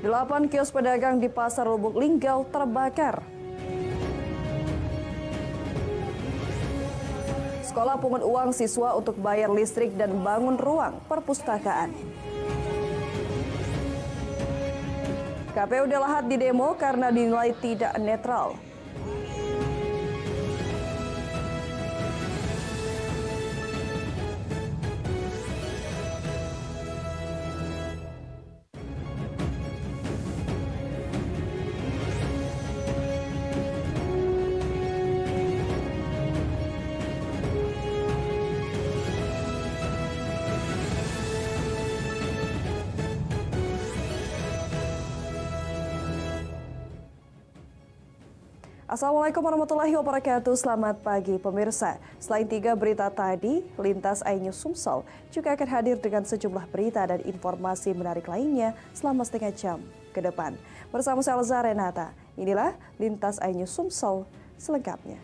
8 kios pedagang di Pasar Lubuk Linggau terbakar. Sekolah pungut uang siswa untuk bayar listrik dan bangun ruang perpustakaan. KPU Delahat didemo karena dinilai tidak netral. Assalamualaikum warahmatullahi wabarakatuh. Selamat pagi pemirsa. Selain 3 berita tadi, Lintas iNews Sumsel juga akan hadir dengan sejumlah berita dan informasi menarik lainnya selama setengah jam ke depan. Bersama saya Elza Renata, inilah Lintas iNews Sumsel selengkapnya.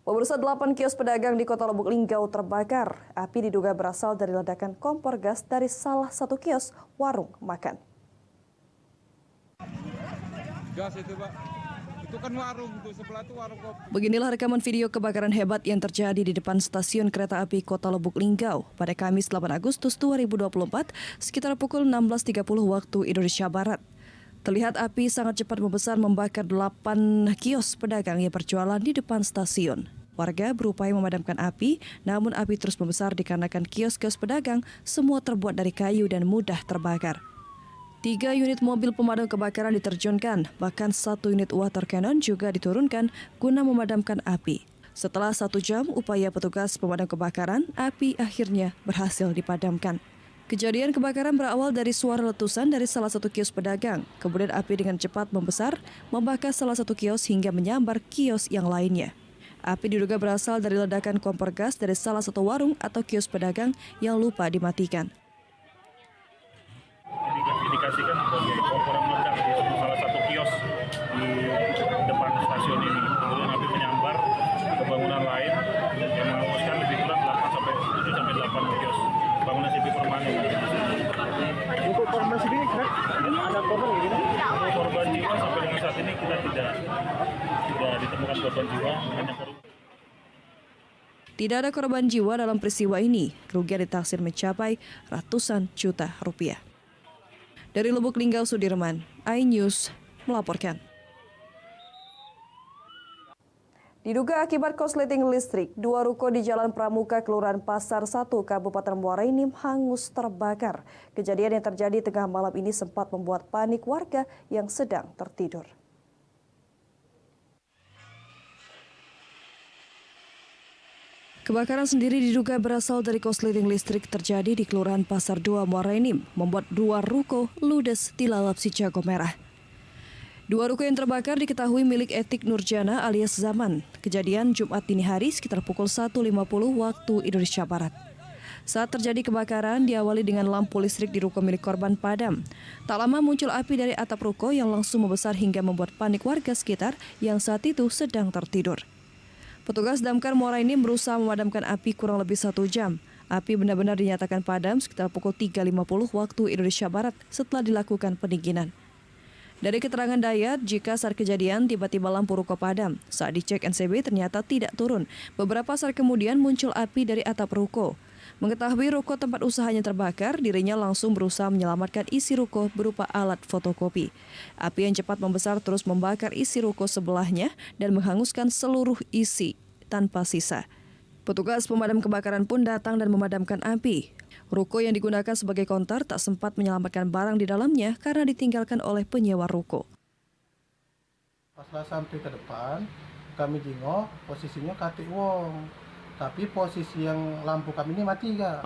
Pemirsa, 8 kios pedagang di Kota Lubuk Linggau terbakar. Api diduga berasal dari ledakan kompor gas dari salah satu kios warung makan. Gas itu, Pak. Itu kan warung tuh, sebelah itu warung kopi. Beginilah rekaman video kebakaran hebat yang terjadi di depan stasiun kereta api Kota Lubuk Linggau pada Kamis 8 Agustus 2024 sekitar pukul 16.30 waktu Indonesia Barat. Terlihat api sangat cepat membesar membakar 8 kios pedagang yang berjualan di depan stasiun. Warga berupaya memadamkan api, namun api terus membesar dikarenakan kios-kios pedagang semua terbuat dari kayu dan mudah terbakar. 3 unit mobil pemadam kebakaran diterjunkan, bahkan 1 unit water cannon juga diturunkan guna memadamkan api. Setelah 1 jam upaya petugas pemadam kebakaran, api akhirnya berhasil dipadamkan. Kejadian kebakaran berawal dari suara letusan dari salah satu kios pedagang. Kemudian api dengan cepat membesar, membakar salah satu kios hingga menyambar kios yang lainnya. Api diduga berasal dari ledakan kompor gas dari salah satu warung atau kios pedagang yang lupa dimatikan. Indikasikan sebagai kompor yang meledak di salah satu kios di depan stasiun ini. Kemudian api menyambar ke bangunan lain yang menghanguskan lebih kurang 7-8 kios. Bangunan sipil permanen. Untuk korban sendiri, ada korban gitu? Korban jiwa sampai dengan saat ini kita tidak ditemukan korban jiwa, hanya korban. Tidak ada korban jiwa dalam peristiwa ini. Kerugian ditaksir mencapai ratusan juta rupiah. Dari Lubuk Linggau, Sudirman, iNews melaporkan. Diduga akibat korsleting listrik, 2 ruko di Jalan Pramuka, Kelurahan Pasar 1, Kabupaten Muara Enim hangus terbakar. Kejadian yang terjadi tengah malam ini sempat membuat panik warga yang sedang tertidur. Kebakaran sendiri diduga berasal dari korsleting listrik terjadi di Kelurahan Pasar 2, Muara Enim, membuat 2 ruko ludes dilalap si jago merah. 2 ruko yang terbakar diketahui milik Etik Nurjana alias Zaman. Kejadian Jumat dini hari sekitar pukul 1.50 waktu Indonesia Barat. Saat terjadi kebakaran diawali dengan lampu listrik di ruko milik korban padam. Tak lama muncul api dari atap ruko yang langsung membesar hingga membuat panik warga sekitar yang saat itu sedang tertidur. Petugas damkar Muara ini berusaha memadamkan api kurang lebih 1 jam. Api benar-benar dinyatakan padam sekitar pukul 3.50 waktu Indonesia Barat setelah dilakukan pendinginan. Dari keterangan Dayat, jika saat kejadian tiba-tiba lampu ruko padam. Saat dicek NCB ternyata tidak turun. Beberapa saat kemudian muncul api dari atap ruko. Mengetahui ruko tempat usahanya terbakar, dirinya langsung berusaha menyelamatkan isi ruko berupa alat fotokopi. Api yang cepat membesar terus membakar isi ruko sebelahnya dan menghanguskan seluruh isi tanpa sisa. Petugas pemadam kebakaran pun datang dan memadamkan api. Ruko yang digunakan sebagai konter tak sempat menyelamatkan barang di dalamnya karena ditinggalkan oleh penyewa ruko. Pas sampai ke depan, kami jengok posisinya kati wong. Tapi posisi yang lampu kami ini mati, Kak.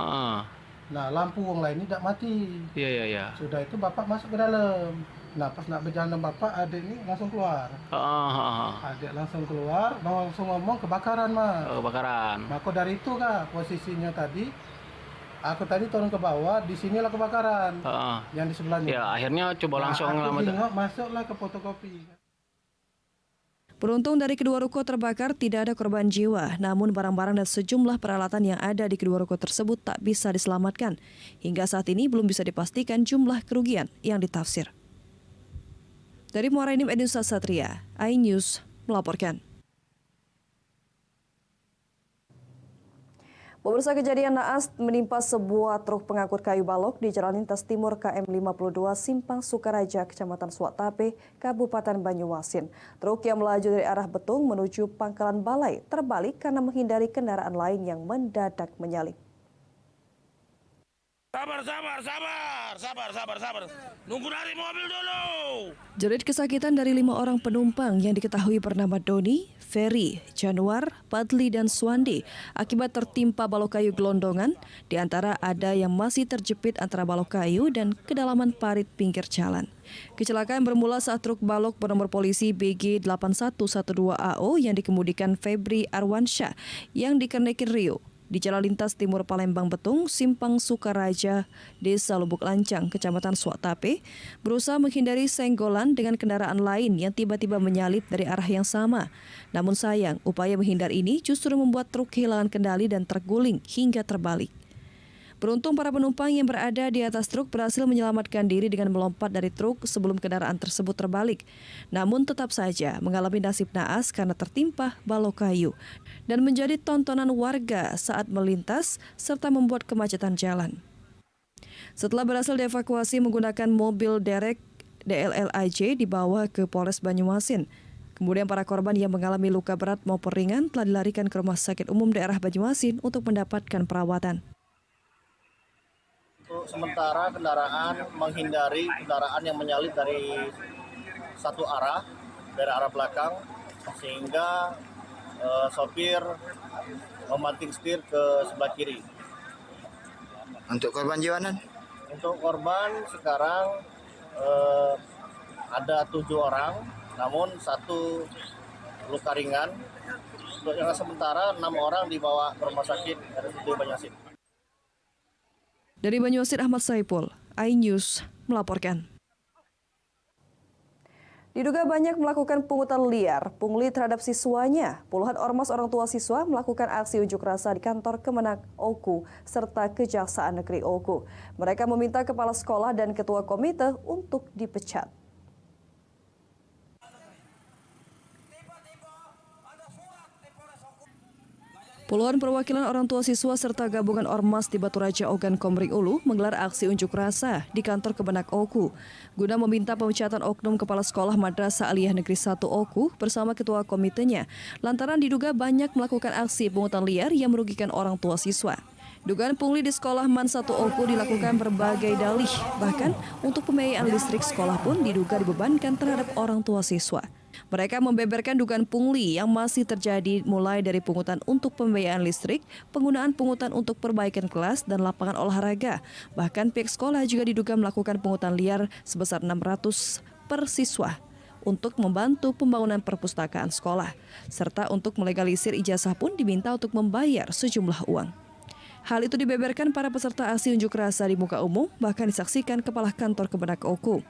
Nah, lampu wong lain ini tidak mati. Iya. Sudah itu Bapak masuk ke dalam. Nah, pas nak berjalan Bapak, adik ini langsung keluar. Adik langsung keluar, langsung ngomong kebakaran, Mas. Kebakaran. Maka dari itu, Kak, posisinya tadi, aku tadi turun ke bawah, di sinilah kebakaran. Yang di sebelahnya. Ya, akhirnya coba langsung aku ngelamat. jengok, masuklah ke fotokopi. Beruntung dari kedua ruko terbakar tidak ada korban jiwa, namun barang-barang dan sejumlah peralatan yang ada di kedua ruko tersebut tak bisa diselamatkan. Hingga saat ini belum bisa dipastikan jumlah kerugian yang ditafsir. Dari Muara Enim, Edinsa Satria, iNews melaporkan. Pemirsa, kejadian naas menimpa sebuah truk pengangkut kayu balok di Jalan Lintas Timur KM 52 Simpang Sukaraja, Kecamatan Suatape, Kabupaten Banyuasin. Truk yang melaju dari arah Betung menuju Pangkalan Balai terbalik karena menghindari kendaraan lain yang mendadak menyalip. Sabar. Nunggu dari mobil dulu. Jerit kesakitan dari 5 orang penumpang yang diketahui bernama Doni, Ferry, Januar, Padli, dan Swandi akibat tertimpa balok kayu gelondongan. Di antara ada yang masih terjepit antara balok kayu dan kedalaman parit pinggir jalan. Kecelakaan bermula saat truk balok bernomor polisi BG 8112AO yang dikemudikan Febri Arwansyah yang dikenakan Rio di Jalan Lintas Timur Palembang Betung, Simpang Sukaraja, Desa Lubuk Lancang, Kecamatan Suatape, berusaha menghindari senggolan dengan kendaraan lain yang tiba-tiba menyalip dari arah yang sama. Namun sayang, upaya menghindar ini justru membuat truk kehilangan kendali dan terguling hingga terbalik. Beruntung para penumpang yang berada di atas truk berhasil menyelamatkan diri dengan melompat dari truk sebelum kendaraan tersebut terbalik. Namun tetap saja mengalami nasib naas karena tertimpa balok kayu dan menjadi tontonan warga saat melintas serta membuat kemacetan jalan. Setelah berhasil dievakuasi menggunakan mobil derek DLLAJ dibawa ke Polres Banyuasin. Kemudian para korban yang mengalami luka berat maupun ringan telah dilarikan ke Rumah Sakit Umum Daerah Banyuasin untuk mendapatkan perawatan. Untuk sementara kendaraan menghindari kendaraan yang menyalip dari satu arah, dari arah belakang, sehingga sopir memanting setir ke sebelah kiri. Untuk korban jiwa, Nan? Untuk korban sekarang ada 7 orang, namun 1 luka ringan. Untuk yang sementara 6 orang dibawa ke rumah sakit RSUD Banyuasin. Dari Banyuasin, Ahmad Saipul, iNews melaporkan. Diduga banyak melakukan pungutan liar, pungli terhadap siswanya. Puluhan ormas orang tua siswa melakukan aksi unjuk rasa di kantor Kemenak Oku serta Kejaksaan Negeri Oku. Mereka meminta kepala sekolah dan ketua komite untuk dipecat. Puluhan perwakilan orang tua siswa serta gabungan ormas di Baturaja Ogan Komering Ulu menggelar aksi unjuk rasa di kantor Kemenak Oku guna meminta pemecatan oknum kepala sekolah Madrasah Aliyah Negeri 1 Oku bersama ketua komitenya lantaran diduga banyak melakukan aksi pungutan liar yang merugikan orang tua siswa. Dugaan pungli di sekolah MAN 1 Oku dilakukan berbagai dalih, bahkan untuk pembiayaan listrik sekolah pun diduga dibebankan terhadap orang tua siswa. Mereka membeberkan dugaan pungli yang masih terjadi mulai dari pungutan untuk pembiayaan listrik, penggunaan pungutan untuk perbaikan kelas dan lapangan olahraga. Bahkan pihak sekolah juga diduga melakukan pungutan liar sebesar 600 per siswa untuk membantu pembangunan perpustakaan sekolah. Serta untuk melegalisir ijazah pun diminta untuk membayar sejumlah uang. Hal itu dibeberkan para peserta aksi unjuk rasa di muka umum, bahkan disaksikan Kepala Kantor Kemenak Oku.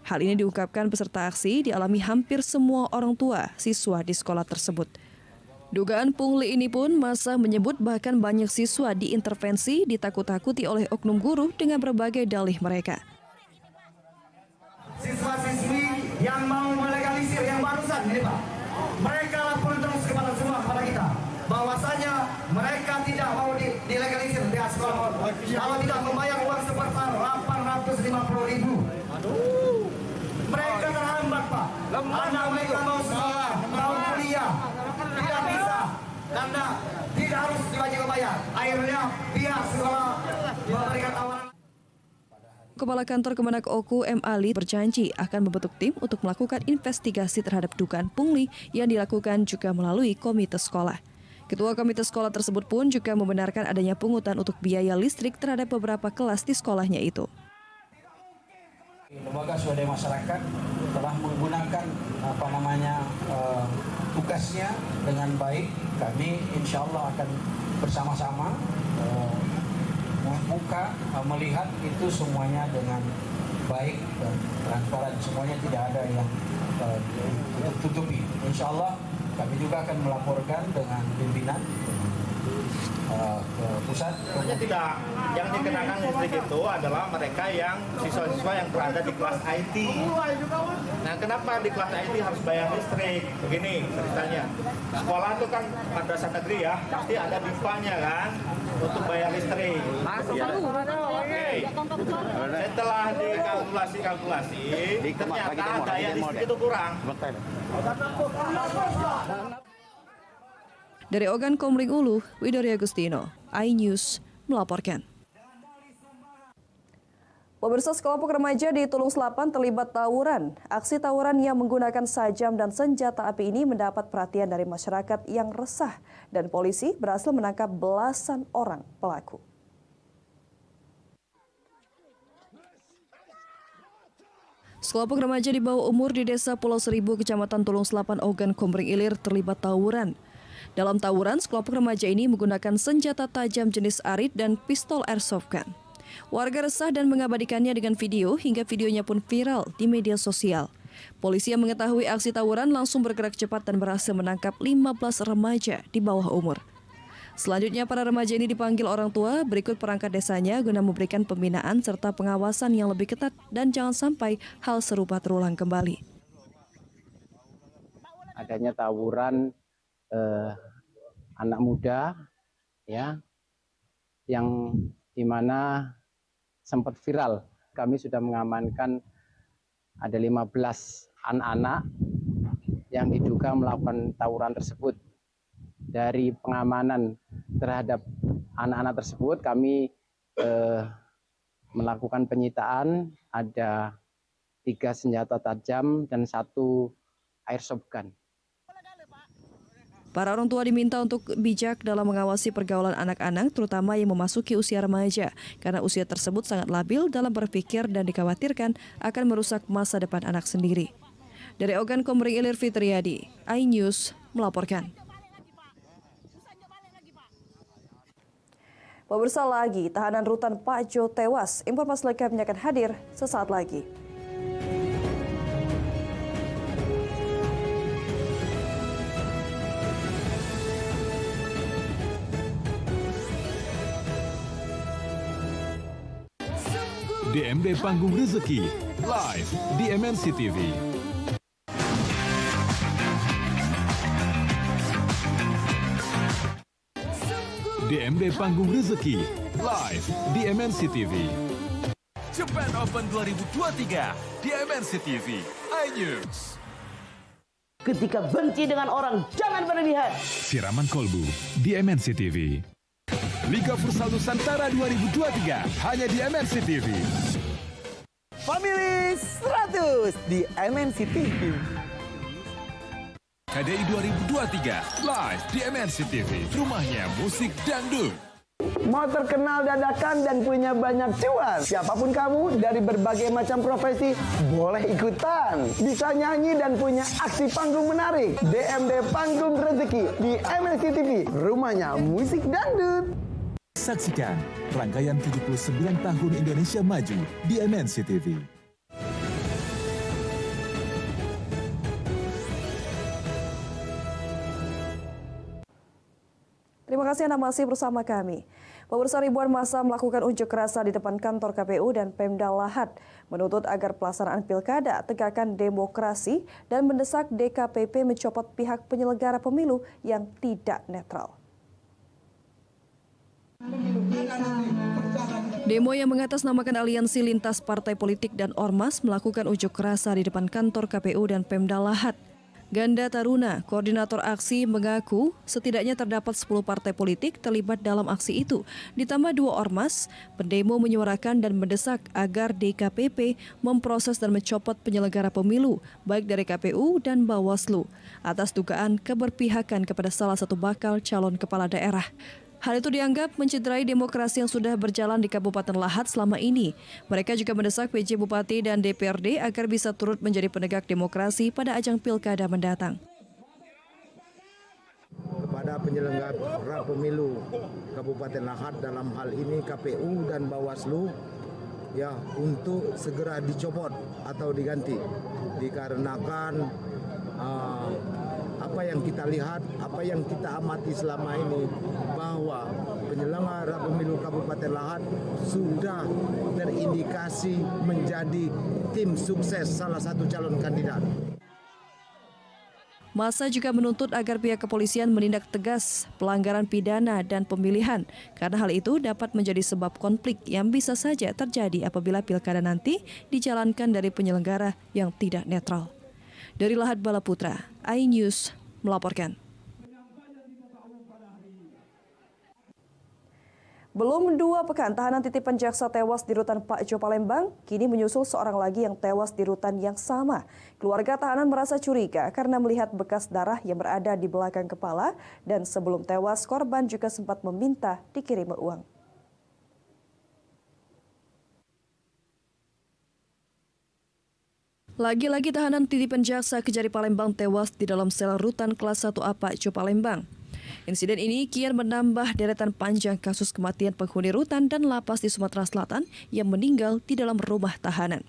Hal ini diungkapkan peserta aksi dialami hampir semua orang tua siswa di sekolah tersebut. Dugaan pungli ini pun masa menyebut bahkan banyak siswa diintervensi, ditakut-takuti oleh oknum guru dengan berbagai dalih mereka. Siswa-siswi yang mau melegalisir yang barusan ini Pak, mereka lapor terus kepada semua kepada kita bahwasanya mereka tidak mau dilegalisir di sekolah. Kalau tidak membayar uang sebesar 850.000. Mereka terhambat Pak. Anak mereka mau sekolah, mau kuliah, tidak bisa karena tidak harus dibayar. Akhirnya pihak sekolah memberikan tawaran. Kepala Kantor Kemenak Oku M. Ali berjanji akan membentuk tim untuk melakukan investigasi terhadap dugaan pungli yang dilakukan juga melalui komite sekolah. Ketua komite sekolah tersebut pun juga membenarkan adanya pungutan untuk biaya listrik terhadap beberapa kelas di sekolahnya itu. Lembaga swadaya masyarakat telah menggunakan tugasnya dengan baik. Kami insya Allah akan bersama-sama membuka, melihat itu semuanya dengan baik dan transparan, semuanya tidak ada yang tutupi. Insya Allah kami juga akan melaporkan dengan pimpinan ke pusat. Tidak, yang dikenakan listrik itu adalah mereka yang siswa-siswa yang berada di kelas IT. Nah, kenapa di kelas IT harus bayar listrik? Begini ceritanya, sekolah itu kan madrasah negeri ya, pasti ada BIPA-nya kan untuk bayar listrik. Ya. Oke. Setelah dikalkulasi, ternyata daya listrik itu kurang. Dari Ogan Komering Ulu, Widori Agustino, iNews melaporkan. Pemirsa, sekelompok remaja di Tulung Selapan terlibat tawuran. Aksi tawuran yang menggunakan sajam dan senjata api ini mendapat perhatian dari masyarakat yang resah dan polisi berhasil menangkap belasan orang pelaku. Sekelompok remaja di bawah umur di Desa Pulau Seribu, Kecamatan Tulung Selapan, Ogan Komering Ilir terlibat tawuran. Dalam tawuran, sekelompok remaja ini menggunakan senjata tajam jenis arit dan pistol airsoft gun. Warga resah dan mengabadikannya dengan video hingga videonya pun viral di media sosial. Polisi yang mengetahui aksi tawuran langsung bergerak cepat dan berhasil menangkap 15 remaja di bawah umur. Selanjutnya, para remaja ini dipanggil orang tua berikut perangkat desanya guna memberikan pembinaan serta pengawasan yang lebih ketat dan jangan sampai hal serupa terulang kembali. Adanya tawuran anak muda ya yang dimana sempat viral. Kami sudah mengamankan ada 15 anak-anak yang diduga melakukan tawuran tersebut. Dari pengamanan terhadap anak-anak tersebut kami melakukan penyitaan, ada 3 senjata tajam dan 1 airsoft gun. Para orang tua diminta untuk bijak dalam mengawasi pergaulan anak-anak, terutama yang memasuki usia remaja, karena usia tersebut sangat labil dalam berpikir dan dikhawatirkan akan merusak masa depan anak sendiri. Dari Ogan Komering Ilir, Fitriadi, iNews melaporkan. Pemirsa, lagi tahanan rutan Pak Jo tewas. Informasi lengkapnya akan hadir sesaat lagi. DMD Panggung Rezeki, live di MNC TV. DMD Panggung Rezeki, live di MNC TV. Japan Open 2023 di MNC TV, iNews. Ketika benci dengan orang, jangan berlebihan. Siraman kolbu di MNC TV. Liga Futsal Nusantara 2023 hanya di MNC TV. Family 100 di MNC TV. KDI 2023 live di MNC TV. Rumahnya musik dangdut. Mau terkenal dadakan dan punya banyak cuan? Siapapun kamu dari berbagai macam profesi boleh ikutan. Bisa nyanyi dan punya aksi panggung menarik. DMD Panggung Rezeki di MNC TV. Rumahnya musik dangdut. Saksikan rangkaian 79 tahun Indonesia Maju di MNC TV. Terima kasih Anda masih bersama kami. Pemirsa, ribuan massa melakukan unjuk rasa di depan kantor KPU dan Pemda Lahad menuntut agar pelaksanaan pilkada tegakkan demokrasi dan mendesak DKPP mencopot pihak penyelenggara pemilu yang tidak netral. Demo yang mengatasnamakan aliansi lintas partai politik dan ormas melakukan unjuk rasa di depan kantor KPU dan Pemda Lahad. Ganda Taruna, koordinator aksi, mengaku setidaknya terdapat 10 partai politik terlibat dalam aksi itu. Ditambah 2 ormas, pendemo menyuarakan dan mendesak agar DKPP memproses dan mencopot penyelenggara pemilu, baik dari KPU dan Bawaslu, atas dugaan keberpihakan kepada salah satu bakal calon kepala daerah. Hal itu dianggap mencederai demokrasi yang sudah berjalan di Kabupaten Lahad selama ini. Mereka juga mendesak PJ Bupati dan DPRD agar bisa turut menjadi penegak demokrasi pada ajang pilkada mendatang. Kepada penyelenggara pemilu Kabupaten Lahad dalam hal ini KPU dan Bawaslu, ya untuk segera dicopot atau diganti, dikarenakan apa yang kita lihat, apa yang kita amati selama ini, bahwa penyelenggara pemilu Kabupaten Lahat sudah terindikasi menjadi tim sukses salah satu calon kandidat. Massa juga menuntut agar pihak kepolisian menindak tegas pelanggaran pidana dan pemilihan, karena hal itu dapat menjadi sebab konflik yang bisa saja terjadi apabila pilkada nanti dijalankan dari penyelenggara yang tidak netral. Dari Lahat Bala Putra, iNews melaporkan. Belum 2 pekan tahanan titipan jaksa tewas di rutan Pak Jo Palembang, kini menyusul seorang lagi yang tewas di rutan yang sama. Keluarga tahanan merasa curiga karena melihat bekas darah yang berada di belakang kepala, dan sebelum tewas korban juga sempat meminta dikirim uang. Lagi-lagi tahanan titipan jaksa Kejari Palembang tewas di dalam sel rutan kelas 1A Pak Jo Palembang. Insiden ini kian menambah deretan panjang kasus kematian penghuni rutan dan lapas di Sumatera Selatan yang meninggal di dalam rumah tahanan.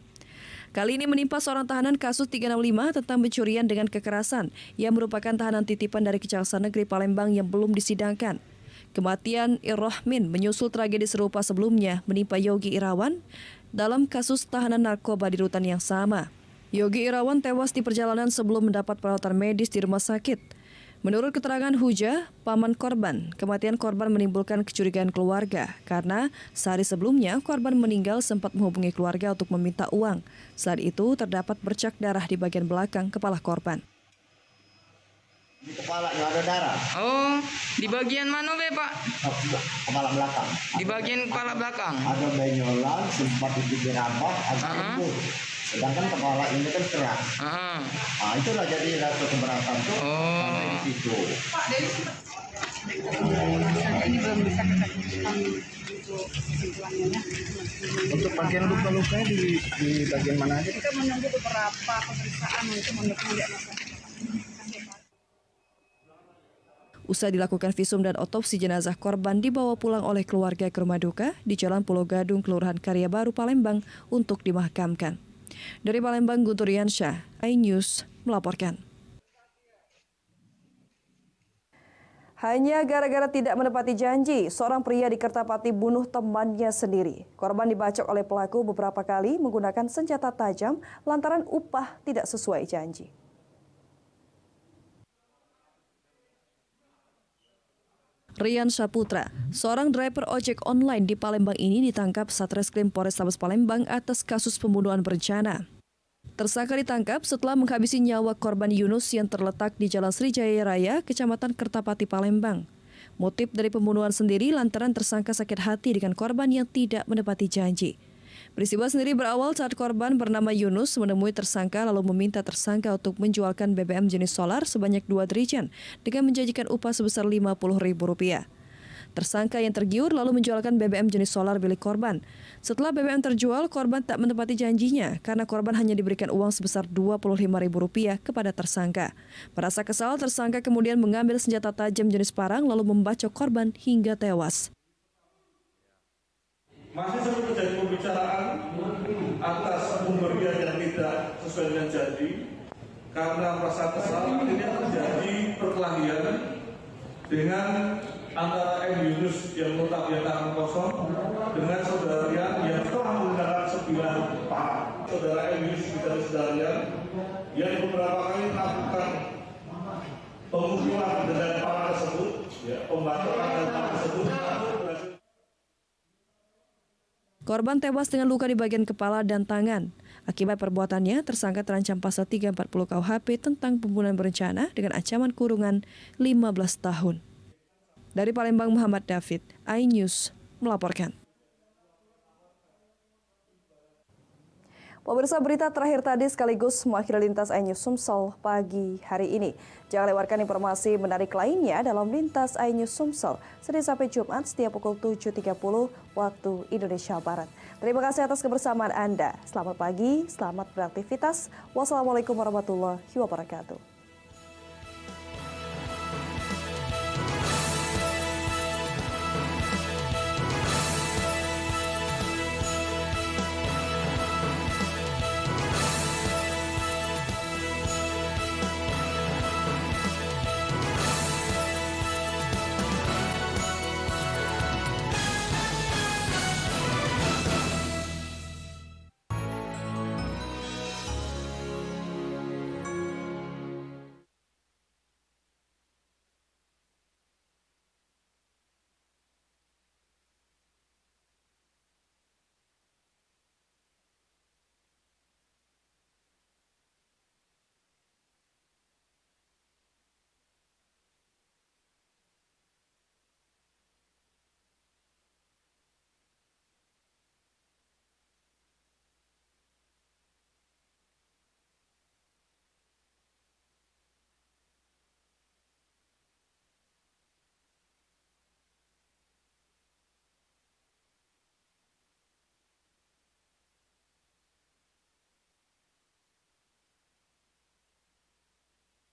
Kali ini menimpa seorang tahanan kasus 365 tentang pencurian dengan kekerasan yang merupakan tahanan titipan dari Kejaksaan Negeri Palembang yang belum disidangkan. Kematian Irrohmin menyusul tragedi serupa sebelumnya menimpa Yogi Irawan dalam kasus tahanan narkoba di rutan yang sama. Yogi Irawan tewas di perjalanan sebelum mendapat perawatan medis di rumah sakit. Menurut keterangan Huja, paman korban, kematian korban menimbulkan kecurigaan keluarga karena sehari sebelumnya korban meninggal sempat menghubungi keluarga untuk meminta uang. Selain itu, terdapat bercak darah di bagian belakang kepala korban. Di kepalanya ada darah. Oh, di bagian mana be Pak? Kepala belakang. Di bagian kepala belakang. Ada benyolan, sempat itu dirambah, agak sembuh. Sedangkan kepala ini kan keras. Nah, itulah jadi rasa keberatan tuh. Oh. Itu. Pak, dari ini belum bisa kita kesimpulannya. Untuk bagian luka-lukanya di bagian mana aja? Kita menunggu beberapa pemeriksaan untuk menunjukkan Usai dilakukan visum dan otopsi, jenazah korban dibawa pulang oleh keluarga ke rumah duka di Jalan Pulau Gadung, Kelurahan Karya Baru, Palembang untuk dimakamkan. Dari Palembang, Guntur Yansyah, iNews melaporkan. Hanya gara-gara tidak menepati janji, seorang pria di Kertapati bunuh temannya sendiri. Korban dibacok oleh pelaku beberapa kali menggunakan senjata tajam lantaran upah tidak sesuai janji. Rian Saputra, seorang driver ojek online di Palembang ini ditangkap Satreskrim Polrestabes Palembang atas kasus pembunuhan berencana. Tersangka ditangkap setelah menghabisi nyawa korban Yunus yang terletak di Jalan Srijaya Raya, Kecamatan Kertapati, Palembang. Motif dari pembunuhan sendiri lantaran tersangka sakit hati dengan korban yang tidak menepati janji. Peristiwa sendiri berawal saat korban bernama Yunus menemui tersangka lalu meminta tersangka untuk menjualkan BBM jenis solar sebanyak 2 dirijen dengan menjanjikan upah sebesar Rp50.000. Tersangka yang tergiur lalu menjualkan BBM jenis solar milik korban. Setelah BBM terjual, korban tak menepati janjinya karena korban hanya diberikan uang sebesar Rp25.000 kepada tersangka. Merasa kesal, tersangka kemudian mengambil senjata tajam jenis parang lalu membacok korban hingga tewas. Masih sempat terjadi pembicaraan atas pemberian yang tidak sesuai dengan janji. Karena merasa kesal, akhirnya terjadi perkelahian dengan antara M. Yunus yang notabene tangan kosong dengan saudaranya yang telah menggunakan 9 parang. Saudara M. Yunus dan saudaranya yang beberapa kali melakukan pemukulan dengan parang tersebut, pembacokan dengan parang tersebut. Korban tewas dengan luka di bagian kepala dan tangan. Akibat perbuatannya, tersangka terancam pasal 340 KUHP tentang pembunuhan berencana dengan ancaman kurungan 15 tahun. Dari Palembang, Muhammad David, iNews melaporkan. Pemirsa, berita terakhir tadi sekaligus mengakhiri Lintas iNews Sumsel pagi hari ini. Jangan lewatkan informasi menarik lainnya dalam Lintas iNews Sumsel Senin sampai Jumat setiap pukul 7.30 waktu Indonesia Barat. Terima kasih atas kebersamaan Anda. Selamat pagi, selamat beraktivitas. Wassalamualaikum warahmatullahi wabarakatuh.